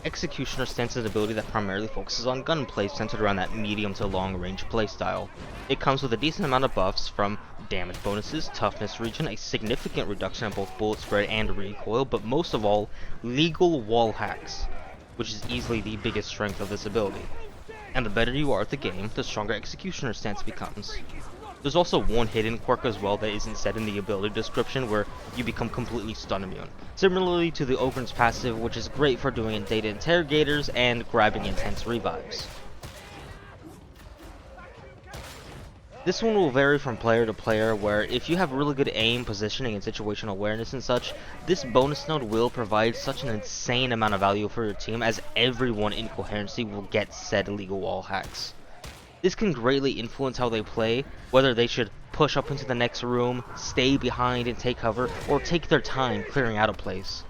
Executioner Stance is an ability that primarily focuses on gunplay centered around that medium to long range playstyle. It comes with a decent amount of buffs from damage bonuses, toughness regen, a significant reduction in both bullet spread and recoil, but most of all, legal wall hacks, which is easily the biggest strength of this ability. And the better you are at the game, the stronger Executioner Stance becomes. There's also one hidden quirk as well that isn't said in the ability description where you become completely stun immune. Similarly to the Ogryn's passive, which is great for doing data interrogators and grabbing intense revives. This one will vary from player to player, where if you have really good aim, positioning, and situational awareness and such, this bonus node will provide such an insane amount of value for your team, as everyone in Coherency will get said legal wall hacks. This can greatly influence how they play, whether they should push up into the next room, stay behind and take cover, or take their time clearing out a place.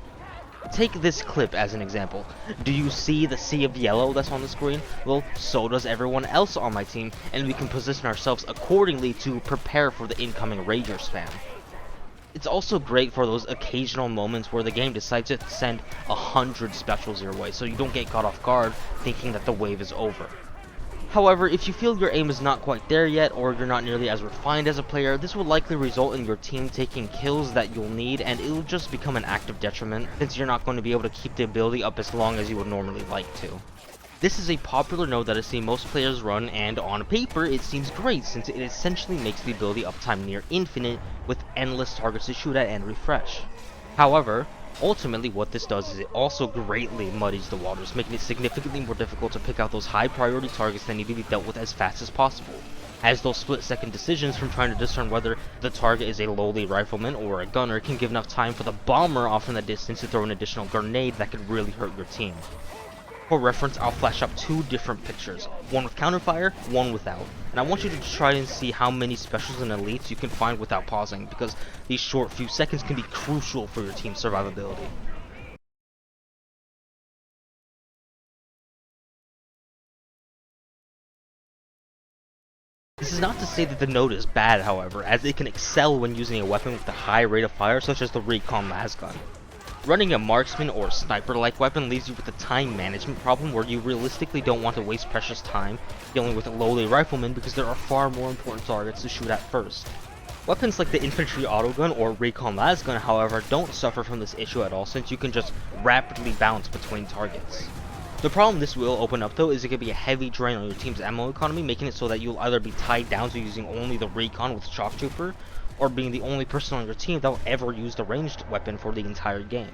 Take this clip as an example. Do you see the sea of yellow that's on the screen? Well, so does everyone else on my team, and we can position ourselves accordingly to prepare for the incoming Rager spam. It's also great for those occasional moments where the game decides to send 100 specials your way, so you don't get caught off guard thinking that the wave is over. However, if you feel your aim is not quite there yet, or you're not nearly as refined as a player, this will likely result in your team taking kills that you'll need, and it'll just become an active detriment, since you're not going to be able to keep the ability up as long as you would normally like to. This is a popular node that I see most players run, and on paper it seems great, since it essentially makes the ability uptime near infinite, with endless targets to shoot at and refresh. However, ultimately what this does is it also greatly muddies the waters, making it significantly more difficult to pick out those high priority targets that need to be dealt with as fast as possible, as those split-second decisions from trying to discern whether the target is a lowly rifleman or a gunner can give enough time for the bomber off in the distance to throw an additional grenade that could really hurt your team. For reference, I'll flash up two different pictures, one with counterfire, one without, and I want you to try and see how many specials and elites you can find without pausing, because these short few seconds can be crucial for your team's survivability. This is not to say that the node is bad, however, as it can excel when using a weapon with a high rate of fire such as the recon lasgun. Running a marksman or sniper-like weapon leaves you with a time management problem where you realistically don't want to waste precious time dealing with lowly riflemen because there are far more important targets to shoot at first. Weapons like the infantry autogun or recon lasgun, however, don't suffer from this issue at all since you can just rapidly bounce between targets. The problem this will open up though is it can be a heavy drain on your team's ammo economy, making it so that you'll either be tied down to using only the recon with shock trooper, or being the only person on your team that will ever use the ranged weapon for the entire game.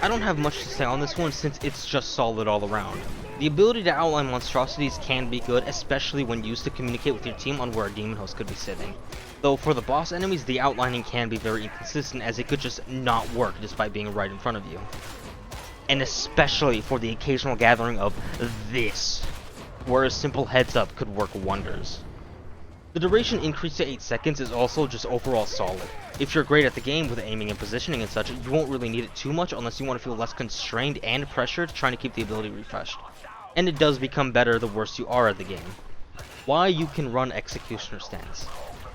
I don't have much to say on this one since it's just solid all around. The ability to outline monstrosities can be good, especially when used to communicate with your team on where a demon host could be sitting. Though for the boss enemies, the outlining can be very inconsistent as it could just not work despite being right in front of you. And especially for the occasional gathering of this, where a simple heads up could work wonders. The duration increase to 8 seconds is also just overall solid. If you're great at the game with aiming and positioning and such, you won't really need it too much unless you want to feel less constrained and pressured trying to keep the ability refreshed. And it does become better the worse you are at the game. Why you can run Executioner Stance.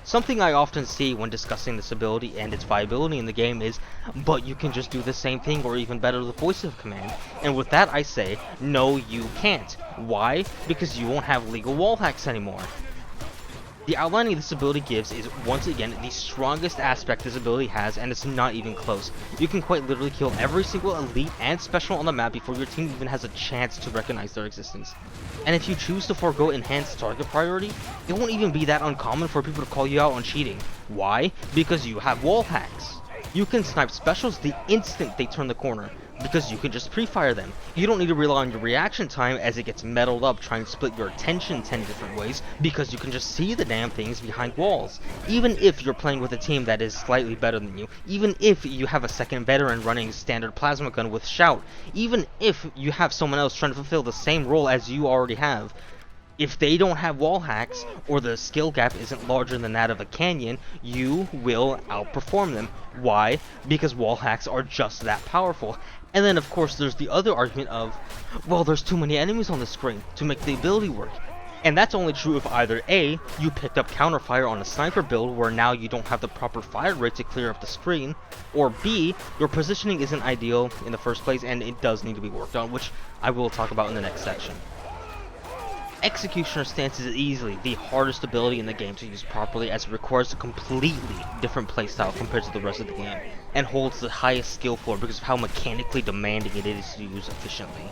Something I often see when discussing this ability and its viability in the game is, but you can just do the same thing or even better with voice of command. And with that I say, no you can't. Why? Because you won't have legal wall hacks anymore. The outlining this ability gives is, once again, the strongest aspect this ability has, and it's not even close. You can quite literally kill every single elite and special on the map before your team even has a chance to recognize their existence. And if you choose to forego enhanced target priority, it won't even be that uncommon for people to call you out on cheating. Why? Because you have wall hacks. You can snipe specials the instant they turn the corner, because you can just pre-fire them. You don't need to rely on your reaction time as it gets meddled up trying to split your attention 10 different ways, because you can just see the damn things behind walls. Even if you're playing with a team that is slightly better than you, even if you have a second veteran running standard plasma gun with shout, even if you have someone else trying to fulfill the same role as you already have, if they don't have wall hacks, or the skill gap isn't larger than that of a canyon, you will outperform them. Why? Because wall hacks are just that powerful. And then of course there's the other argument of, well, there's too many enemies on the screen to make the ability work. And that's only true if either A, you picked up counterfire on a sniper build where now you don't have the proper fire rate to clear up the screen, or B, your positioning isn't ideal in the first place and it does need to be worked on, which I will talk about in the next section. Executioner Stance is easily the hardest ability in the game to use properly, as it requires a completely different playstyle compared to the rest of the game, and holds the highest skill floor because of how mechanically demanding it is to use efficiently.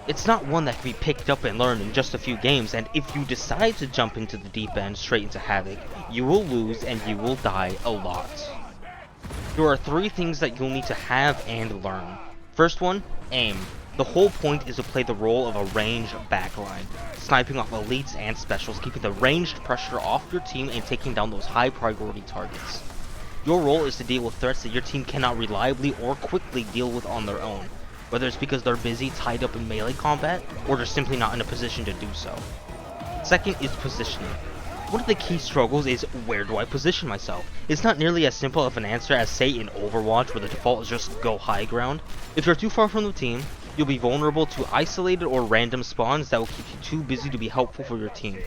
It's not one that can be picked up and learned in just a few games, and if you decide to jump into the deep end straight into Havoc, you will lose and you will die a lot. There are 3 things that you'll need to have and learn. First one, aim. The whole point is to play the role of a ranged backline, sniping off elites and specials, keeping the ranged pressure off your team and taking down those high priority targets. Your role is to deal with threats that your team cannot reliably or quickly deal with on their own, whether it's because they're busy tied up in melee combat, or they're simply not in a position to do so. Second is positioning. One of the key struggles is, where do I position myself? It's not nearly as simple of an answer as, say, in Overwatch, where the default is just go high ground. If you're too far from the team, you'll be vulnerable to isolated or random spawns that will keep you too busy to be helpful for your team.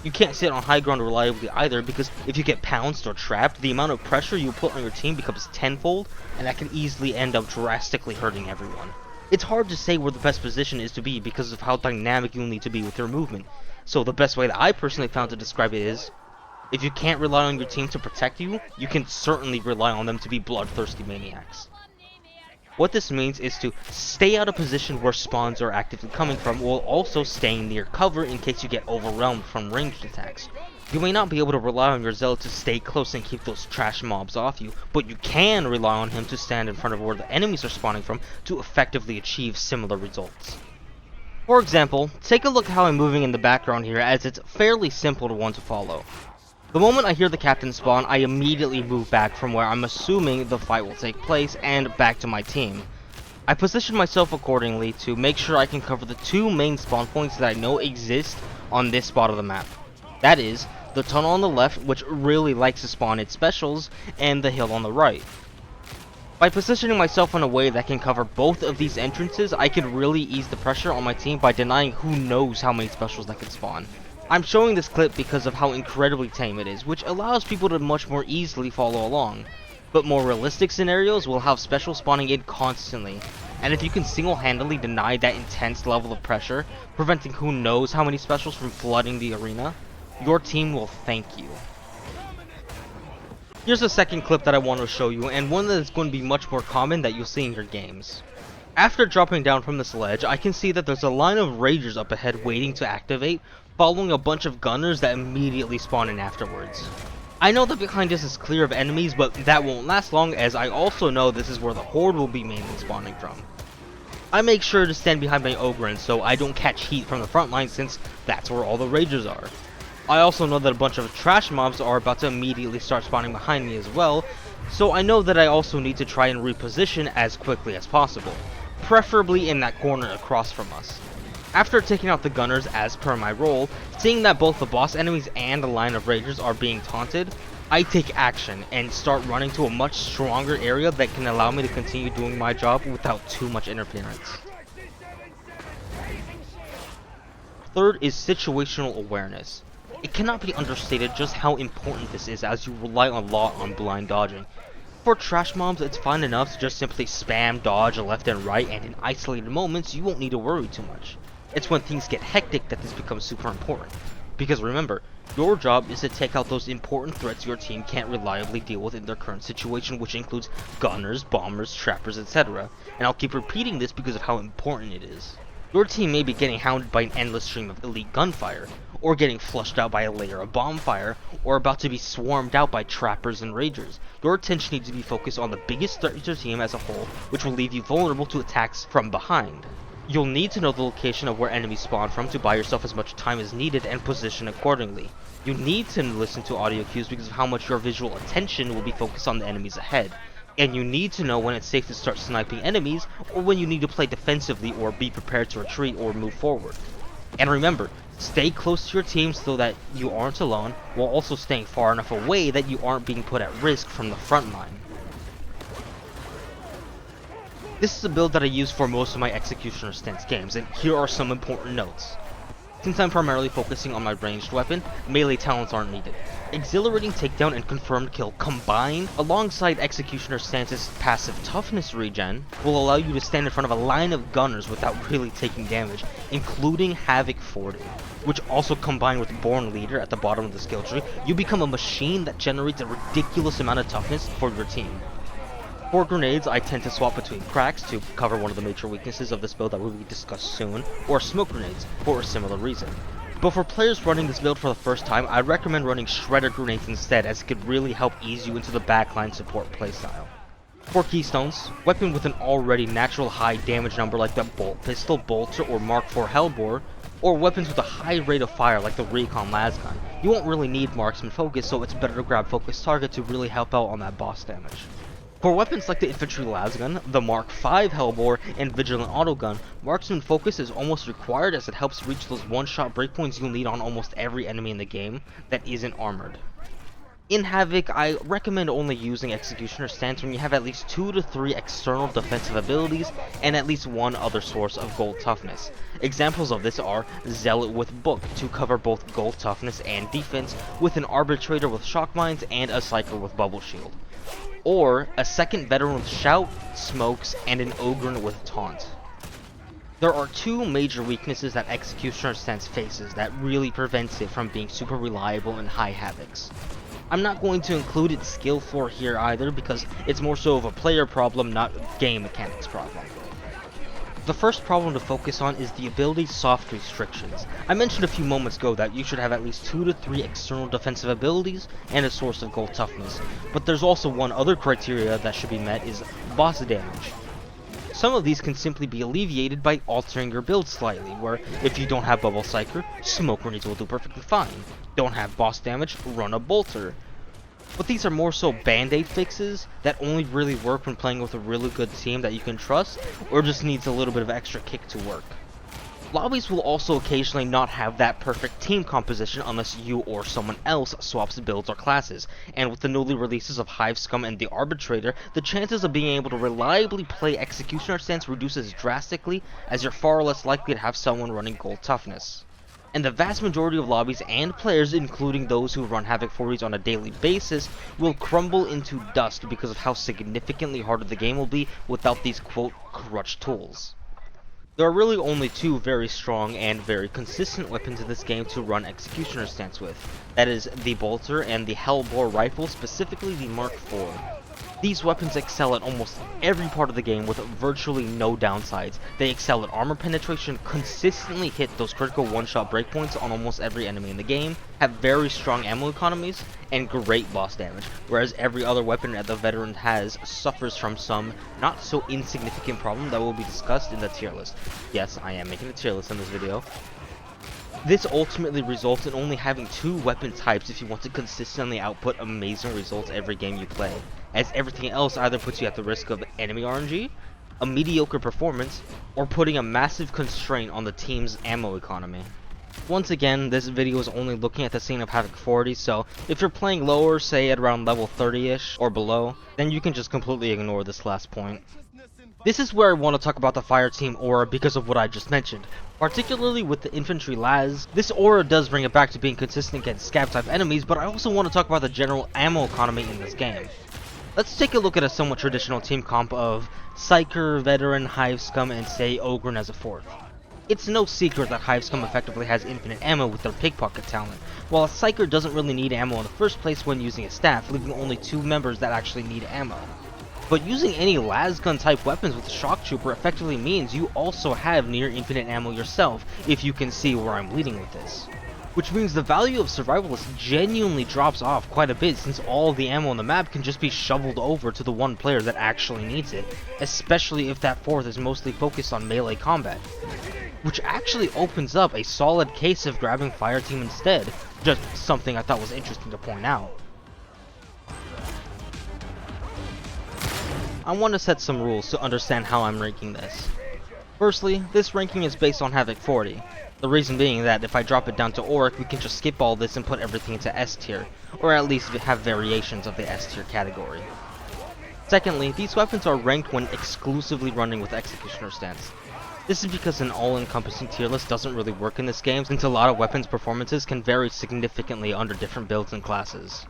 You can't sit on high ground reliably either, because if you get pounced or trapped, the amount of pressure you put on your team becomes tenfold, and that can easily end up drastically hurting everyone. It's hard to say where the best position is to be because of how dynamic you'll need to be with your movement. So the best way that I personally found to describe it is, if you can't rely on your team to protect you, you can certainly rely on them to be bloodthirsty maniacs. What this means is to stay out of position where spawns are actively coming from, while also staying near cover in case you get overwhelmed from ranged attacks. You may not be able to rely on your zealot to stay close and keep those trash mobs off you, but you can rely on him to stand in front of where the enemies are spawning from to effectively achieve similar results. For example, take a look at how I'm moving in the background here, as it's fairly simple to one to follow. The moment I hear the captain spawn, I immediately move back from where I'm assuming the fight will take place and back to my team. I position myself accordingly to make sure I can cover the 2 main spawn points that I know exist on this spot of the map. That is, the tunnel on the left, which really likes to spawn its specials, and the hill on the right. By positioning myself in a way that can cover both of these entrances, I can really ease the pressure on my team by denying who knows how many specials that can spawn. I'm showing this clip because of how incredibly tame it is, which allows people to much more easily follow along. But more realistic scenarios will have special spawning in constantly, and if you can single-handedly deny that intense level of pressure, preventing who knows how many specials from flooding the arena, your team will thank you. Here's a second clip that I want to show you, and one that is going to be much more common that you'll see in your games. After dropping down from this ledge, I can see that there's a line of ragers up ahead waiting to activate, following a bunch of gunners that immediately spawn in afterwards. I know that behind us is clear of enemies, but that won't last long, as I also know this is where the horde will be mainly spawning from. I make sure to stand behind my Ogryn so I don't catch heat from the front line, since that's where all the ragers are. I also know that a bunch of trash mobs are about to immediately start spawning behind me as well, so I know that I also need to try and reposition as quickly as possible, preferably in that corner across from us. After taking out the gunners as per my role, seeing that both the boss enemies and the line of ragers are being taunted, I take action and start running to a much stronger area that can allow me to continue doing my job without too much interference. Third is situational awareness. It cannot be understated just how important this is, as you rely a lot on blind dodging. For trash mobs, it's fine enough to just simply spam dodge left and right, and in isolated moments you won't need to worry too much. It's when things get hectic that this becomes super important. Because remember, your job is to take out those important threats your team can't reliably deal with in their current situation, which includes gunners, bombers, trappers, etc. And I'll keep repeating this because of how important it is. Your team may be getting hounded by an endless stream of elite gunfire, or getting flushed out by a layer of bomb fire, or about to be swarmed out by trappers and ragers. Your attention needs to be focused on the biggest threat to your team as a whole, which will leave you vulnerable to attacks from behind. You'll need to know the location of where enemies spawn from to buy yourself as much time as needed and position accordingly. You need to listen to audio cues because of how much your visual attention will be focused on the enemies ahead. And you need to know when it's safe to start sniping enemies, or when you need to play defensively or be prepared to retreat or move forward. And remember, stay close to your team so that you aren't alone, while also staying far enough away that you aren't being put at risk from the front line. This is a build that I use for most of my Executioner Stance games, and here are some important notes. Since I'm primarily focusing on my ranged weapon, melee talents aren't needed. Exhilarating Takedown and Confirmed Kill combined, alongside Executioner Stance's passive toughness regen, will allow you to stand in front of a line of gunners without really taking damage, including Havoc 40, which also combined with Born Leader at the bottom of the skill tree, you become a machine that generates a ridiculous amount of toughness for your team. For grenades, I tend to swap between cracks to cover one of the major weaknesses of this build that will be discussed soon, or smoke grenades for a similar reason. But for players running this build for the first time, I recommend running shredder grenades instead, as it could really help ease you into the backline support playstyle. For keystones, weapon with an already natural high damage number like the Bolt Pistol, Bolter, or Mark IV Hellbore, or weapons with a high rate of fire like the Recon Lasgun. You won't really need Marksman Focus, so it's better to grab Focus Target to really help out on that boss damage. For weapons like the Infantry Lasgun, the Mark V Hellbore, and Vigilant Autogun, Marksman Focus is almost required as it helps reach those one-shot breakpoints you'll need on almost every enemy in the game that isn't armored. In Havoc, I recommend only using Executioner Stance when you have at least 2 to 3 external defensive abilities and at least one other source of gold toughness. Examples of this are Zealot with Book to cover both gold toughness and defense, with an Arbitrator with Shock Mines and a Psyker with Bubble Shield. Or a second veteran with Shout, Smokes, and an Ogryn with Taunt. There are 2 major weaknesses that Executioner Stance faces that really prevents it from being super reliable in high Havocs. I'm not going to include its skill floor here either because it's more so of a player problem, not game mechanics problem. The first problem to focus on is the ability's soft restrictions. I mentioned a few moments ago that you should have at least 2 to 3 external defensive abilities and a source of gold toughness, but there's also one other criteria that should be met, is boss damage. Some of these can simply be alleviated by altering your build slightly, where if you don't have Bubble Psyker, Smoke Grenades will do perfectly fine. Don't have boss damage, run a Bolter. But these are more so band-aid fixes that only really work when playing with a really good team that you can trust, or just needs a little bit of extra kick to work. Lobbies will also occasionally not have that perfect team composition unless you or someone else swaps builds or classes, and with the newly releases of Hive Scum and the Arbitrator, the chances of being able to reliably play Executioner Stance reduces drastically, as you're far less likely to have someone running gold toughness. And the vast majority of lobbies and players, including those who run Havoc 40s on a daily basis, will crumble into dust because of how significantly harder the game will be without these quote crutch tools. There are really only 2 very strong and very consistent weapons in this game to run Executioner Stance with. That is the Bolter and the Hellbore rifle, specifically the Mark IV. These weapons excel at almost every part of the game with virtually no downsides. They excel at armor penetration, consistently hit those critical one-shot breakpoints on almost every enemy in the game, have very strong ammo economies, and great boss damage, whereas every other weapon that the veteran has suffers from some not so insignificant problem that will be discussed in the tier list. Yes, I am making a tier list in this video. This ultimately results in only having 2 weapon types if you want to consistently output amazing results every game you play, as everything else either puts you at the risk of enemy RNG, a mediocre performance, or putting a massive constraint on the team's ammo economy. Once again, this video is only looking at the scene of Havoc 40, so if you're playing lower, say at around level 30ish or below, then you can just completely ignore this last point. This is where I want to talk about the fire team aura because of what I just mentioned. Particularly with the infantry Laz, this aura does bring it back to being consistent against scab type enemies, but I also want to talk about the general ammo economy in this game. Let's take a look at a somewhat traditional team comp of Psyker, Veteran, Hive Scum, and say Ogryn as a 4th. It's no secret that Hive Scum effectively has infinite ammo with their pickpocket talent, while a Psyker doesn't really need ammo in the first place when using a staff, leaving only 2 members that actually need ammo. But using any lasgun type weapons with Shock Trooper effectively means you also have near infinite ammo yourself, if you can see where I'm leading with this. Which means the value of Survivalist genuinely drops off quite a bit, since all the ammo on the map can just be shoveled over to the one player that actually needs it, especially if that 4th is mostly focused on melee combat. Which actually opens up a solid case of grabbing Fireteam instead, just something I thought was interesting to point out. I want to set some rules to understand how I'm ranking this. Firstly, this ranking is based on Havoc 40. The reason being that if I drop it down to Auric, we can just skip all this and put everything into S tier, or at least have variations of the S tier category. Secondly, these weapons are ranked when exclusively running with Executioner Stance. This is because an all-encompassing tier list doesn't really work in this game, since a lot of weapons performances can vary significantly under different builds and classes.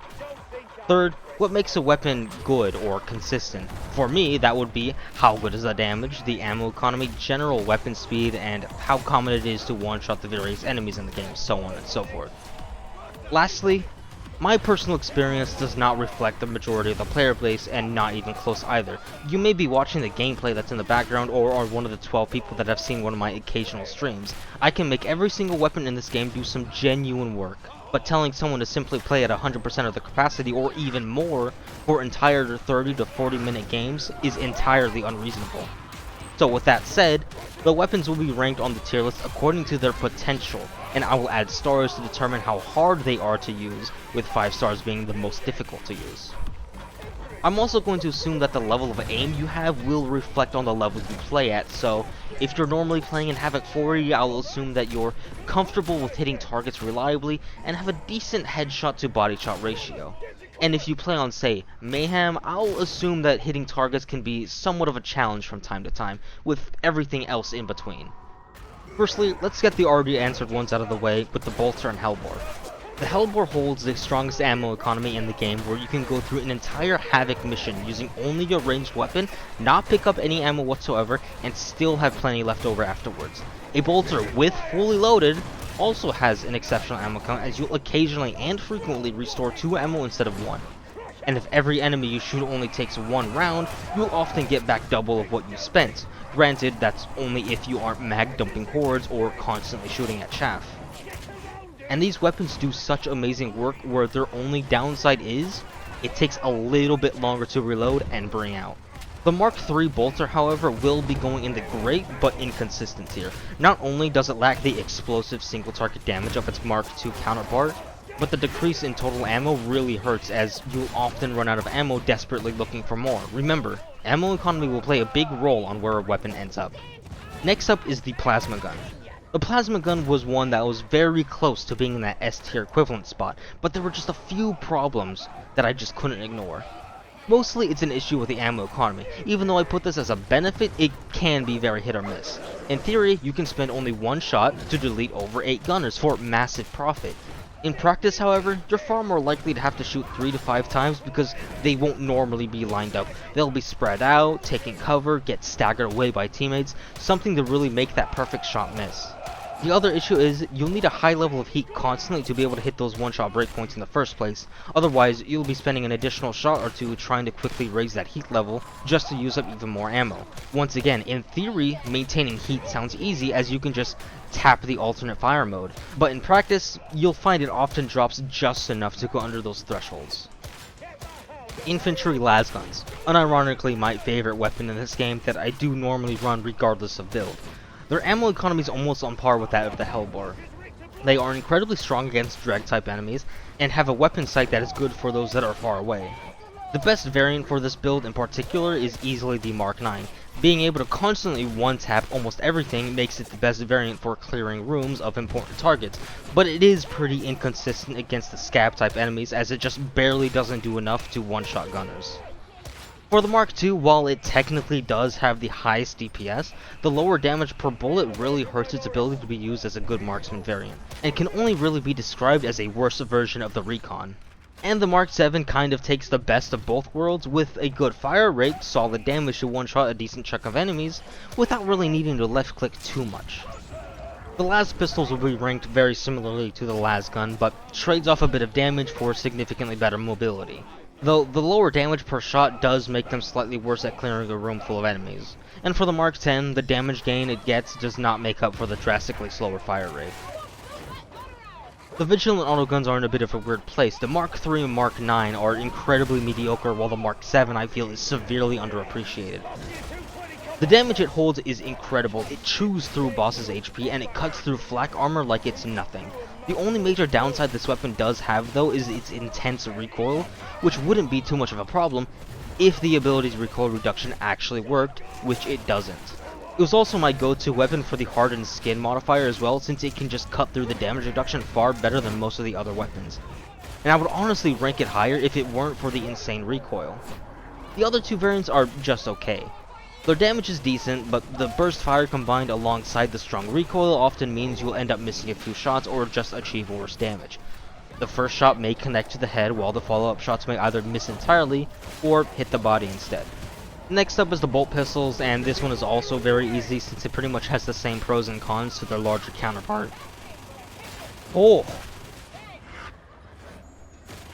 Third, what makes a weapon good or consistent? For me, that would be how good is the damage, the ammo economy, general weapon speed, and how common it is to one-shot the various enemies in the game, so on and so forth. Lastly, my personal experience does not reflect the majority of the player base, and not even close either. You may be watching the gameplay that's in the background, or are one of the 12 people that have seen one of my occasional streams. I can make every single weapon in this game do some genuine work, but telling someone to simply play at 100% of the capacity, or even more, for entire 30 to 40 minute games is entirely unreasonable. So with that said, the weapons will be ranked on the tier list according to their potential, and I will add stars to determine how hard they are to use, with 5 stars being the most difficult to use. I'm also going to assume that the level of aim you have will reflect on the level you play at, so if you're normally playing in Havoc 40, I'll assume that you're comfortable with hitting targets reliably and have a decent headshot to body shot ratio. And if you play on, say, Mayhem, I'll assume that hitting targets can be somewhat of a challenge from time to time, with everything else in between. Firstly, let's get the already answered ones out of the way with the Bolter and Hellbore. The Hellbore holds the strongest ammo economy in the game, where you can go through an entire Havoc mission using only a ranged weapon, not pick up any ammo whatsoever, and still have plenty left over afterwards. A Bolter with fully loaded also has an exceptional ammo count, as you'll occasionally and frequently restore 2 ammo instead of 1. And if every enemy you shoot only takes 1 round, you'll often get back double of what you spent. Granted, that's only if you aren't mag dumping hordes or constantly shooting at chaff. And these weapons do such amazing work, where their only downside is, it takes a little bit longer to reload and bring out. The Mark III Bolter, however, will be going in the great but inconsistent tier. Not only does it lack the explosive single target damage of its Mark II counterpart, but the decrease in total ammo really hurts, as you'll often run out of ammo desperately looking for more. Remember, ammo economy will play a big role on where a weapon ends up. Next up is the Plasma Gun. The Plasma Gun was one that was very close to being in that S tier equivalent spot, but there were just a few problems that I just couldn't ignore. Mostly it's an issue with the ammo economy. Even though I put this as a benefit, it can be very hit or miss. In theory, you can spend only 1 shot to delete over 8 gunners for massive profit. In practice, however, you're far more likely to have to shoot 3 to 5 times, because they won't normally be lined up. They'll be spread out, taking cover, get staggered away by teammates, something to really make that perfect shot miss. The other issue is, you'll need a high level of heat constantly to be able to hit those one-shot breakpoints in the first place. Otherwise, you'll be spending an additional shot or 2 trying to quickly raise that heat level just to use up even more ammo. Once again, in theory, maintaining heat sounds easy, as you can just tap the alternate fire mode. But in practice, you'll find it often drops just enough to go under those thresholds. Infantry las guns. Unironically, my favorite weapon in this game that I do normally run regardless of build. Their ammo economy is almost on par with that of the Hellbore. They are incredibly strong against drag type enemies, and have a weapon sight that is good for those that are far away. The best variant for this build in particular is easily the Mark IX. Being able to constantly one-tap almost everything makes it the best variant for clearing rooms of important targets, but it is pretty inconsistent against the scab type enemies, as it just barely doesn't do enough to one-shot gunners. For the Mark II, while it technically does have the highest DPS, the lower damage per bullet really hurts its ability to be used as a good marksman variant, and can only really be described as a worse version of the Recon. And the Mark VII kind of takes the best of both worlds, with a good fire rate, solid damage to one-shot a decent chunk of enemies, without really needing to left-click too much. The las pistols will be ranked very similarly to the las gun, but trades off a bit of damage for significantly better mobility. Though the lower damage per shot does make them slightly worse at clearing a room full of enemies. And for the Mark X, the damage gain it gets does not make up for the drastically slower fire rate. The Vigilant autoguns are in a bit of a weird place. The Mark III and Mark IX are incredibly mediocre, while the Mark VII I feel is severely underappreciated. The damage it holds is incredible. It chews through bosses' HP, and it cuts through flak armor like it's nothing. The only major downside this weapon does have, though, is its intense recoil, which wouldn't be too much of a problem if the ability's recoil reduction actually worked, which it doesn't. It was also my go-to weapon for the hardened skin modifier as well, since it can just cut through the damage reduction far better than most of the other weapons. And I would honestly rank it higher if it weren't for the insane recoil. The other 2 variants are just okay. Their damage is decent, but the burst fire combined alongside the strong recoil often means you'll end up missing a few shots or just achieve worse damage. The first shot may connect to the head, while the follow-up shots may either miss entirely or hit the body instead. Next up is the bolt pistols, and this one is also very easy since it pretty much has the same pros and cons to their larger counterpart. Oh!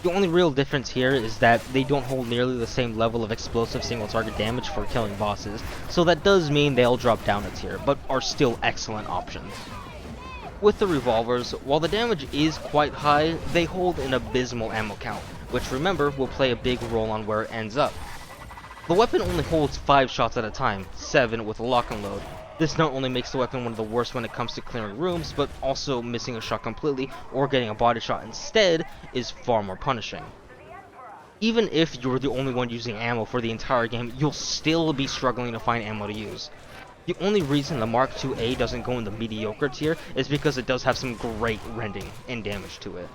The only real difference here is that they don't hold nearly the same level of explosive single target damage for killing bosses, so that does mean they'll drop down a tier, but are still excellent options. With the revolvers, while the damage is quite high, they hold an abysmal ammo count, which remember will play a big role on where it ends up. The weapon only holds 5 shots at a time, 7 with a lock and load. This not only makes the weapon one of the worst when it comes to clearing rooms, but also missing a shot completely or getting a body shot instead is far more punishing. Even if you're the only one using ammo for the entire game, you'll still be struggling to find ammo to use. The only reason the Mark IIA doesn't go in the mediocre tier is because it does have some great rending and damage to it.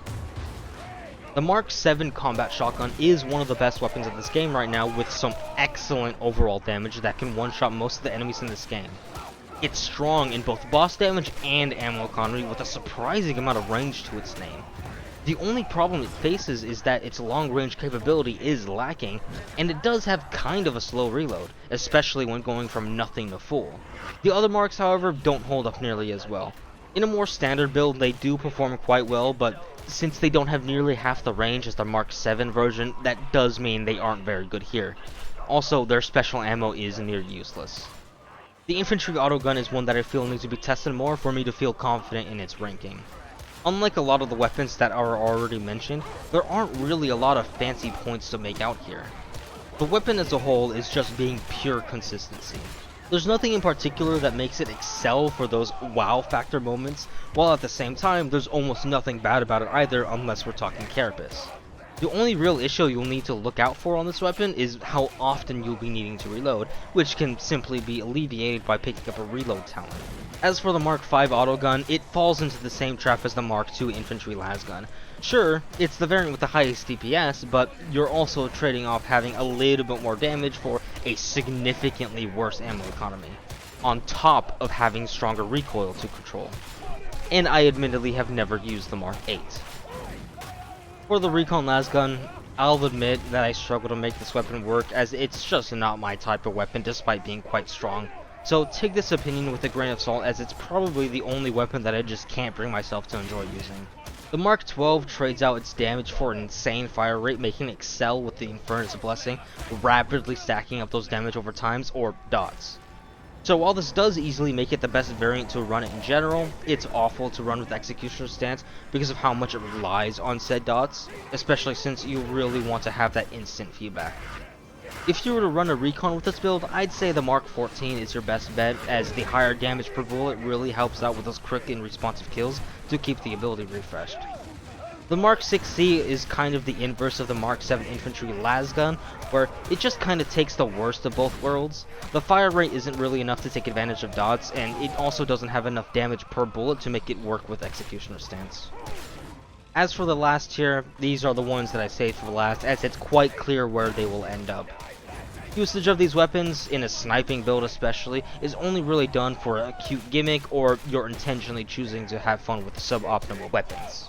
The Mark 7 combat shotgun is one of the best weapons of this game right now, with some excellent overall damage that can one-shot most of the enemies in this game. It's strong in both boss damage and ammo economy with a surprising amount of range to its name. The only problem it faces is that its long-range capability is lacking, and it does have kind of a slow reload, especially when going from nothing to full. The other marks, however, don't hold up nearly as well. In a more standard build, they do perform quite well, but since they don't have nearly half the range as the Mark 7 version, that does mean they aren't very good here. Also, their special ammo is near useless. The infantry autogun is one that I feel needs to be tested more for me to feel confident in its ranking. Unlike a lot of the weapons that are already mentioned, there aren't really a lot of fancy points to make out here. The weapon as a whole is just being pure consistency. There's nothing in particular that makes it excel for those wow factor moments, while at the same time there's almost nothing bad about it either unless we're talking carapace. The only real issue you'll need to look out for on this weapon is how often you'll be needing to reload, which can simply be alleviated by picking up a reload talent. As for the Mark 5 autogun, it falls into the same trap as the Mark 2 infantry lasgun. Sure, it's the variant with the highest DPS, but you're also trading off having a little bit more damage for a significantly worse ammo economy, on top of having stronger recoil to control. And I admittedly have never used the Mark 8. For the recon lasgun, I'll admit that I struggle to make this weapon work, as it's just not my type of weapon despite being quite strong. So take this opinion with a grain of salt, as it's probably the only weapon that I just can't bring myself to enjoy using. The Mark 12 trades out its damage for an insane fire rate, making it excel with the Infernus Blessing, rapidly stacking up those damage over times, or dots. So while this does easily make it the best variant to run it in general, it's awful to run with Executioner's Stance because of how much it relies on said dots, especially since you really want to have that instant feedback. If you were to run a recon with this build, I'd say the Mark 14 is your best bet, as the higher damage per bullet really helps out with those quick and responsive kills to keep the ability refreshed. The Mark 6C is kind of the inverse of the Mark 7 infantry lasgun, where it just kind of takes the worst of both worlds. The fire rate isn't really enough to take advantage of dots, and it also doesn't have enough damage per bullet to make it work with Executioner's Stance. As for the last tier, these are the ones that I saved for last, as it's quite clear where they will end up. Usage of these weapons, in a sniping build especially, is only really done for a cute gimmick or you're intentionally choosing to have fun with suboptimal weapons.